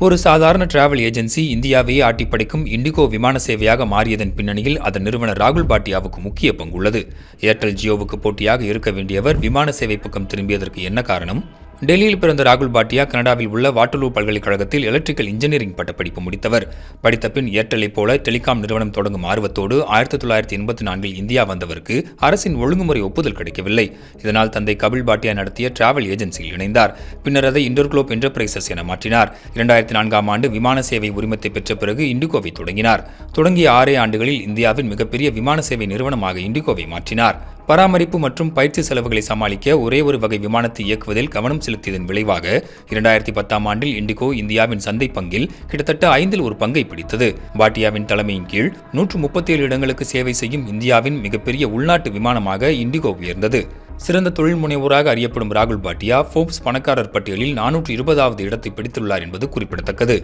ஒரு சாதாரண travel agency இந்தியாவையே ஆட்டிப்படைக்கும் indigo விமான சேவையாக மாறியதன் பின்னணியில் அதன் நிறுவனர் ராகுல் பாட்டியாவுக்கு முக்கிய பங்குள்ளது. ஏர்டெல் ஜியோவுக்கு போட்டியாக இருக்க வேண்டியவர் விமான சேவை பக்கம் திரும்பியதற்கு என்ன காரணம்? டெல்லியில் பிறந்த ராகுல் பாட்டியா கனடாவில் உள்ள வாட்டர்லூ பல்கலைக்கழகத்தில் எலக்ட்ரிக்கல் இன்ஜினியரிங் பட்டப்படிப்பு முடித்தவர். படித்த பின் ஏர்டெல்லை போல டெலிகாம் நிறுவனம் தொடங்கும் ஆர்வத்தோடு 1984இல் இந்தியா வந்தவருக்கு அரசின் ஒழுங்குமுறை ஒப்புதல் கிடைக்கவில்லை. இதனால் தந்தை கபில் பாட்டியா நடத்திய டிராவல் ஏஜென்சியில் இணைந்தார். பின்னர் அதை இன்டர்குளோப் என்டர்பிரைசஸ் என மாற்றினார். 2004ஆம் ஆண்டு விமான சேவை உரிமத்தை பெற்ற பிறகு இண்டிகோவை தொடங்கினார். தொடங்கிய 6 ஆண்டுகளில் இந்தியாவின் மிகப்பெரிய விமான சேவை நிறுவனமாக இண்டிகோவை மாற்றினார். பராமரிப்பு மற்றும் பயிற்சி செலவுகளை சமாளிக்க ஒரே ஒரு வகை விமானத்தை இயக்குவதில் கவனம் செலுத்தியதன் விளைவாக 2010ஆம் ஆண்டில் இண்டிகோ இந்தியாவின் சந்தை பங்கில் கிட்டத்தட்ட 5இல் ஒரு பங்கை பிடித்தது. பாட்டியாவின் தலைமையின் கீழ் 137 இடங்களுக்கு சேவை செய்யும் இந்தியாவின் மிகப்பெரிய உள்நாட்டு விமானமாக இண்டிகோ உயர்ந்தது. சிறந்த தொழில் முனைவோராக அறியப்படும் ராகுல் பாட்டியா ஃபோர்ப்ஸ் பணக்காரர் பட்டியலில் 420வது இடத்தை பிடித்துள்ளார் என்பது குறிப்பிடத்தக்கது.